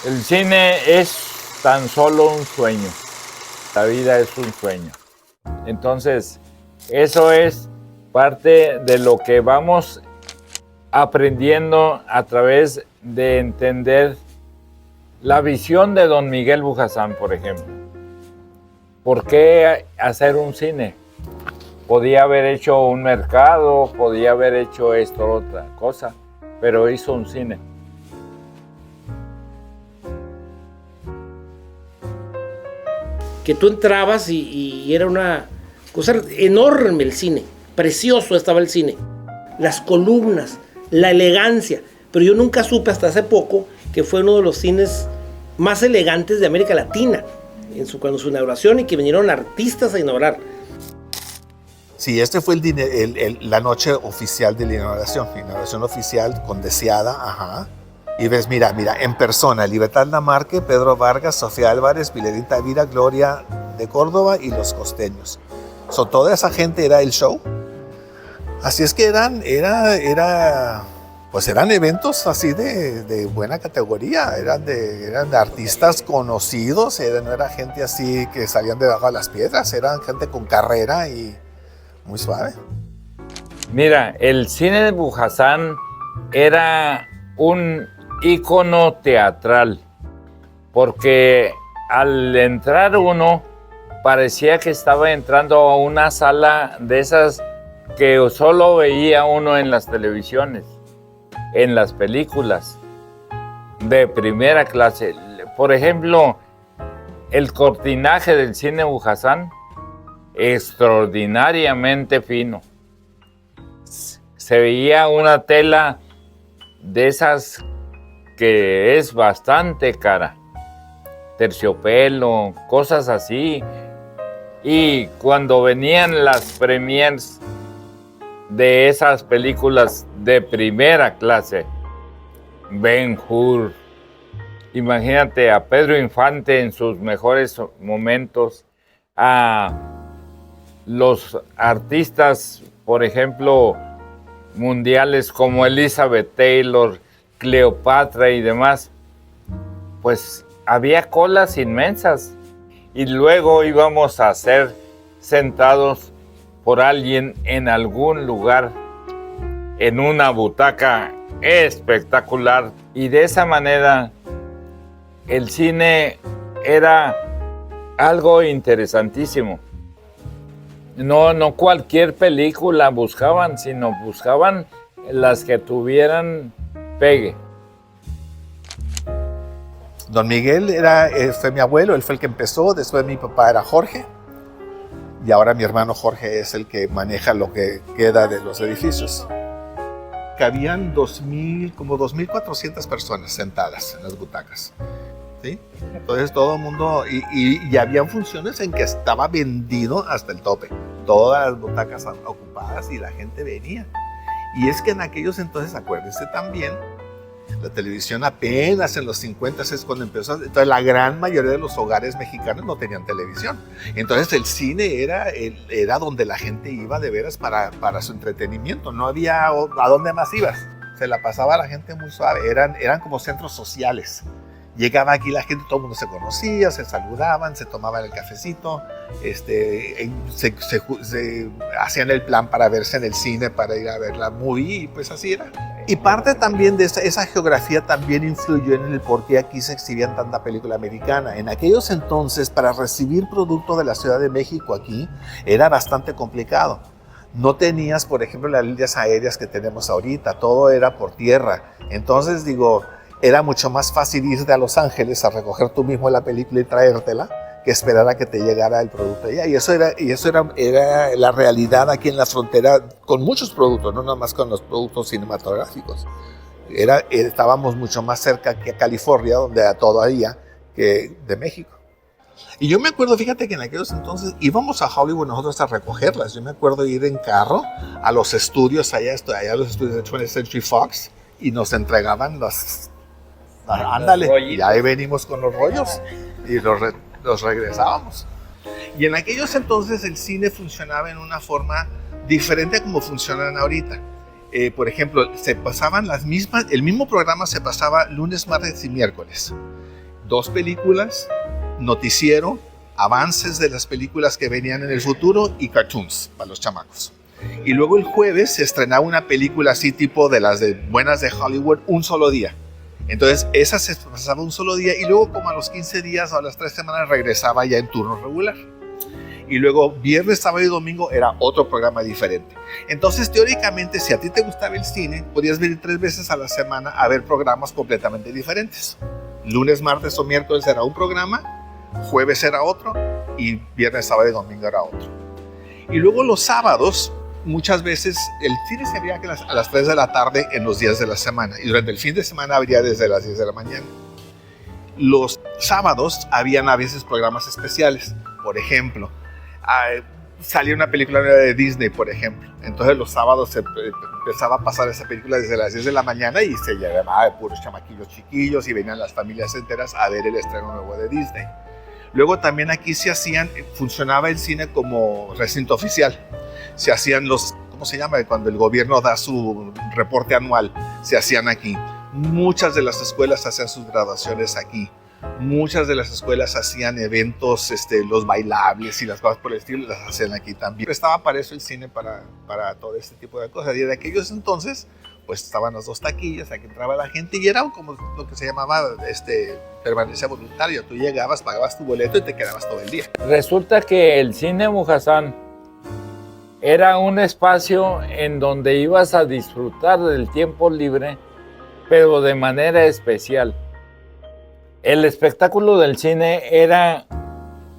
El cine es tan solo un sueño. La vida es un sueño. Entonces, eso es parte de lo que vamos aprendiendo a través de entender la visión de don Miguel Bujasán, por ejemplo. ¿Por qué hacer un cine? Podía haber hecho un mercado, podía haber hecho esto, otra cosa, pero hizo un cine. Que tú entrabas y era una cosa enorme el cine, precioso estaba el cine, las columnas, la elegancia, pero yo nunca supe hasta hace poco que fue uno de los cines más elegantes de América Latina cuando su inauguración y que vinieron artistas a inaugurar. Sí, este fue la noche oficial de la inauguración oficial con deseada, ajá. Y ves, mira, en persona, Libertad Lamarque, Pedro Vargas, Sofía Álvarez, Pilarín Tavira, Gloria de Córdoba y Los Costeños. Toda esa gente era el show. Así es que eran eventos así de buena categoría, eran de artistas conocidos, no era gente así que salían debajo de las piedras, eran gente con carrera y muy suave. Mira, el cine de Bujasán era un ícono teatral, porque al entrar uno parecía que estaba entrando a una sala de esas que solo veía uno en las televisiones, en las películas de primera clase. Por ejemplo, el cortinaje del cine Bujasán, extraordinariamente fino. Se veía una tela de esas que es bastante cara, terciopelo, cosas así. Y cuando venían las premiers de esas películas de primera clase, Ben-Hur, imagínate a Pedro Infante en sus mejores momentos, a los artistas, por ejemplo, mundiales como Elizabeth Taylor, Cleopatra y demás, pues había colas inmensas y luego íbamos a ser sentados por alguien en algún lugar, en una butaca espectacular, y de esa manera el cine era algo interesantísimo. No cualquier película buscaban, sino buscaban las que tuvieran pegue. Don Miguel fue mi abuelo, él fue el que empezó, después mi papá era Jorge, y ahora mi hermano Jorge es el que maneja lo que queda de los edificios. Cabían como 2,400 personas sentadas en las butacas. ¿Sí? Entonces todo el mundo, y habían funciones en que estaba vendido hasta el tope, todas las butacas ocupadas y la gente venía. Y es que en aquellos entonces, acuérdense también, la televisión apenas en los 50 es cuando empezó, entonces la gran mayoría de los hogares mexicanos no tenían televisión. Entonces el cine era donde la gente iba de veras para su entretenimiento, no había a dónde más ibas, se la pasaba la gente muy suave, eran como centros sociales. Llegaba aquí la gente, todo el mundo se conocía, se saludaban, se tomaban el cafecito, se hacían el plan para verse en el cine, para ir a ver la movie, y pues así era. Y parte también de esa geografía también influyó en el por qué aquí se exhibían tanta película americana. En aquellos entonces, para recibir producto de la Ciudad de México aquí, era bastante complicado. No tenías, por ejemplo, las líneas aéreas que tenemos ahorita, todo era por tierra. Entonces, era mucho más fácil irte a Los Ángeles a recoger tú mismo la película y traértela que esperar a que te llegara el producto allá. Y eso era la realidad aquí en la frontera con muchos productos, no nada más con los productos cinematográficos. Estábamos mucho más cerca que California, donde todavía, que de México. Y yo me acuerdo, fíjate que en aquellos entonces íbamos a Hollywood nosotros a recogerlas. Yo me acuerdo ir en carro a los estudios allá a los estudios de 20th Century Fox, y nos entregaban ándale, y ahí venimos con los rollos y los regresábamos. Y en aquellos entonces el cine funcionaba en una forma diferente a como funcionan ahorita. por ejemplo, se pasaban el mismo programa se pasaba lunes, martes y miércoles. 2 películas, noticiero, avances de las películas que venían en el futuro y cartoons para los chamacos. Y luego el jueves se estrenaba una película así tipo de las buenas de Hollywood, un solo día. Entonces esa se pasaba un solo día y luego como a los 15 días o a las 3 semanas regresaba ya en turno regular. Y luego viernes, sábado y domingo era otro programa diferente. Entonces teóricamente si a ti te gustaba el cine, podías venir 3 veces a la semana a ver programas completamente diferentes. Lunes, martes o miércoles era un programa, jueves era otro y viernes, sábado y domingo era otro. Y luego los sábados, muchas veces el cine se abría a las 3 de la tarde en los días de la semana y durante el fin de semana abría desde las 10 de la mañana. Los sábados habían a veces programas especiales. Por ejemplo, salía una película nueva de Disney, por ejemplo. Entonces los sábados se empezaba a pasar esa película desde las 10 de la mañana y se llamaba de puros chamaquillos chiquillos y venían las familias enteras a ver el estreno nuevo de Disney. Luego también aquí funcionaba el cine como recinto oficial. Se hacían ¿cómo se llama? Cuando el gobierno da su reporte anual, se hacían aquí. Muchas de las escuelas hacían sus graduaciones aquí. Muchas de las escuelas hacían eventos, los bailables y las cosas por el estilo, las hacían aquí también. Estaba para eso el cine, para todo este tipo de cosas. Y de aquellos entonces, pues estaban las 2 taquillas, aquí entraba la gente y era como lo que se llamaba permanencia voluntaria. Tú llegabas, pagabas tu boleto y te quedabas todo el día. Resulta que el cine Mujasán era un espacio en donde ibas a disfrutar del tiempo libre, pero de manera especial. El espectáculo del cine era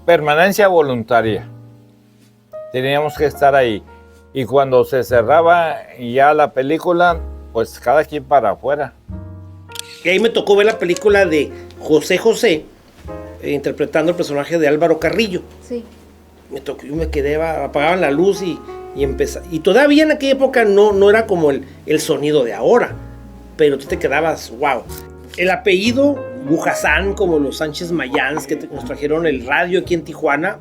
permanencia voluntaria. Teníamos que estar ahí. Y cuando se cerraba ya la película, pues cada quien para afuera. Y ahí me tocó ver la película de José José, interpretando el personaje de Álvaro Carrillo. Sí. Yo me quedé, apagaban la luz y empezaba. Y todavía en aquella época no era como el sonido de ahora, pero tú te quedabas, wow. El apellido Mujasán, como los Sánchez Mayans que nos trajeron el radio aquí en Tijuana,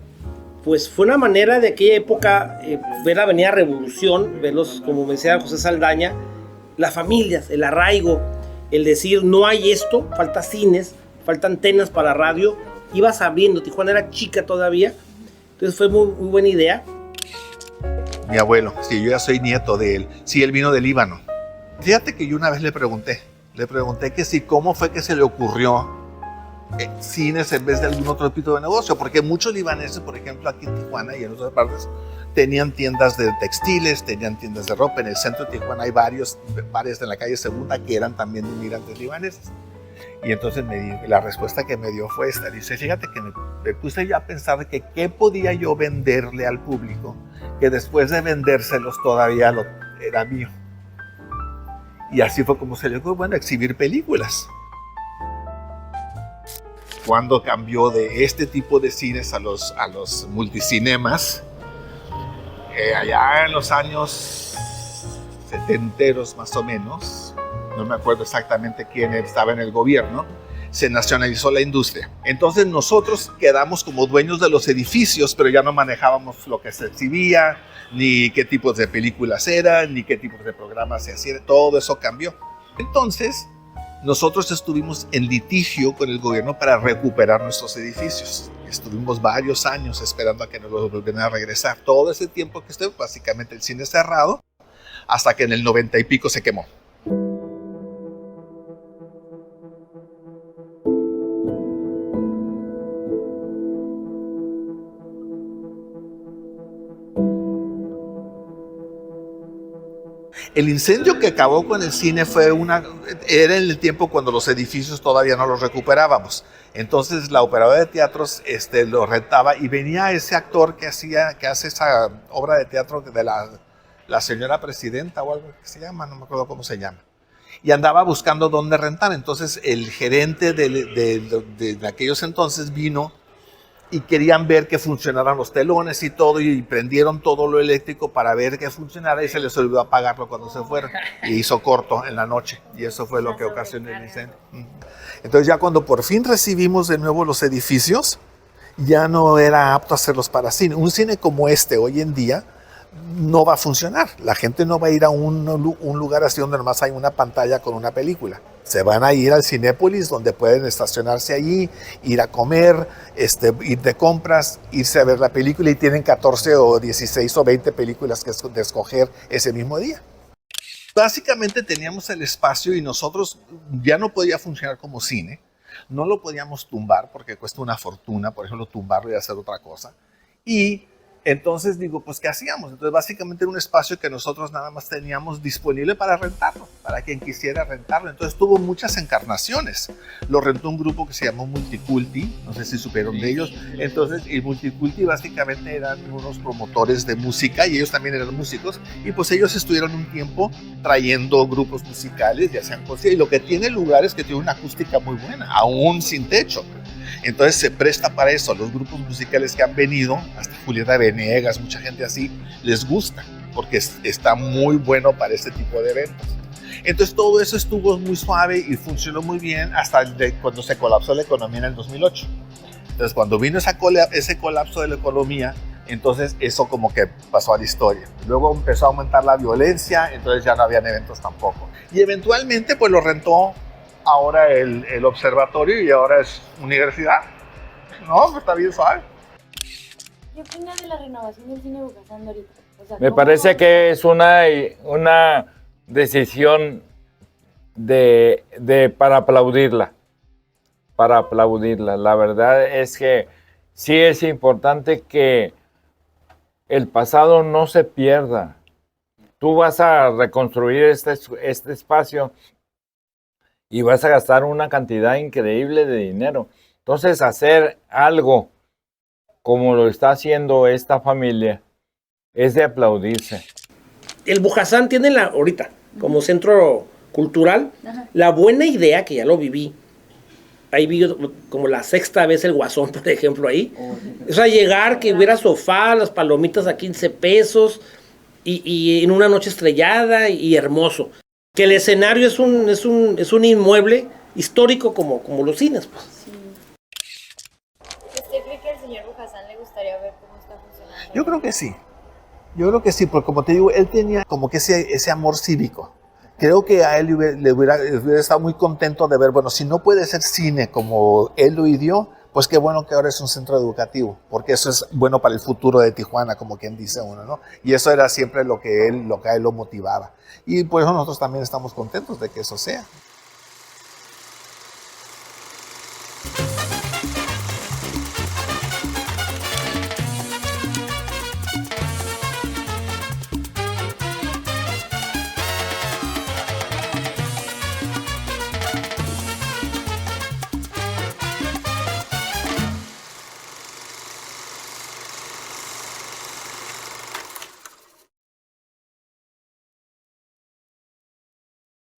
pues fue una manera de aquella época ver la Avenida Revolución, verlos, como me decía José Saldaña, las familias, el arraigo, el decir no hay esto, falta cines, falta antenas para radio, ibas abriendo, Tijuana era chica todavía, entonces fue muy, muy buena idea. Mi abuelo, sí, yo ya soy nieto de él, sí, él vino del Líbano. Fíjate que yo una vez le pregunté que sí, cómo fue que se le ocurrió cines en vez de algún otro tipo de negocio, porque muchos libaneses, por ejemplo, aquí en Tijuana y en otras partes, tenían tiendas de textiles, tenían tiendas de ropa. En el centro de Tijuana hay varios bares en la calle Segunda que eran también inmigrantes libaneses. Y entonces la respuesta que me dio fue esta. Dice, fíjate que me puse yo a pensar que qué podía yo venderle al público, que después de vendérselos todavía era mío. Y así fue como se le ocurrió, exhibir películas. Cuando cambió de este tipo de cines a los multicinemas, allá en los años 70 más o menos, no me acuerdo exactamente quién estaba en el gobierno, se nacionalizó la industria. Entonces nosotros quedamos como dueños de los edificios, pero ya no manejábamos lo que se exhibía, ni qué tipos de películas eran, ni qué tipos de programas se hacían, todo eso cambió. Entonces, nosotros estuvimos en litigio con el gobierno para recuperar nuestros edificios. Estuvimos varios años esperando a que nos los volvieran a regresar. Todo ese tiempo que estuvo, básicamente el cine cerrado, hasta que en el 90 y pico se quemó. El incendio que acabó con el cine era en el tiempo cuando los edificios todavía no los recuperábamos. Entonces la operadora de teatros lo rentaba y venía ese actor que hace esa obra de teatro de la señora presidenta o algo que se llama, no me acuerdo cómo se llama. Y andaba buscando dónde rentar. Entonces el gerente de aquellos entonces vino y querían ver que funcionaran los telones y todo, y prendieron todo lo eléctrico para ver que funcionara y se les olvidó apagarlo cuando se fueron. Y hizo corto en la noche, y eso fue lo que ocasionó el incendio. Entonces ya cuando por fin recibimos de nuevo los edificios, ya no era apto hacerlos para cine. Un cine como este hoy en día no va a funcionar. La gente no va a ir a un lugar así donde nomás hay una pantalla con una película. Se van a ir al Cinépolis, donde pueden estacionarse allí, ir a comer, ir de compras, irse a ver la película, y tienen 14 o 16 o 20 películas que escoger ese mismo día. Básicamente teníamos el espacio y nosotros ya no podía funcionar como cine. No lo podíamos tumbar porque cuesta una fortuna, por ejemplo, tumbarlo y hacer otra cosa. Y entonces digo, pues, ¿qué hacíamos? Entonces, básicamente era un espacio que nosotros nada más teníamos disponible para rentarlo, para quien quisiera rentarlo. Entonces, tuvo muchas encarnaciones. Lo rentó un grupo que se llamó Multiculti, no sé si supieron de ellos. Entonces, y Multiculti básicamente eran unos promotores de música, y ellos también eran músicos, y pues ellos estuvieron un tiempo trayendo grupos musicales, ya sean cosas, y lo que tiene el lugar es que tiene una acústica muy buena, aún sin techo. Entonces se presta para eso. Los grupos musicales que han venido, hasta Julieta Venegas, mucha gente así, les gusta, porque está muy bueno para este tipo de eventos. Entonces todo eso estuvo muy suave y funcionó muy bien hasta cuando se colapsó la economía en el 2008. Entonces cuando vino ese colapso de la economía, entonces eso como que pasó a la historia. Luego empezó a aumentar la violencia, entonces ya no habían eventos tampoco. Y eventualmente pues lo rentó ahora el observatorio, y ahora es universidad. No, pues está bien suave. ¿Qué opinas de la renovación del cine Bucasán ahorita? O sea, Me parece que es una decisión para aplaudirla. Para aplaudirla. La verdad es que sí es importante que el pasado no se pierda. Tú vas a reconstruir este espacio y vas a gastar una cantidad increíble de dinero. Entonces, hacer algo como lo está haciendo esta familia es de aplaudirse. El Bujasán tiene ahorita, como centro cultural, la buena idea, que ya lo viví. Ahí vi como la 6ª vez el Guasón, por ejemplo, ahí. O sea, llegar, que hubiera sofá, las palomitas a 15 pesos, y en una noche estrellada y hermoso. Que el escenario es un inmueble histórico como los cines, pues. Sí. ¿Usted cree que al señor Bujasán le gustaría ver cómo está funcionando? Yo creo que sí. Yo creo que sí, porque como te digo, él tenía como que ese amor cívico. Creo que a él le hubiera estado muy contento de ver, bueno, si no puede ser cine como él lo ideó, pues qué bueno que ahora es un centro educativo, porque eso es bueno para el futuro de Tijuana, como quien dice uno, ¿no? Y eso era siempre lo que a él lo motivaba. Y por eso nosotros también estamos contentos de que eso sea.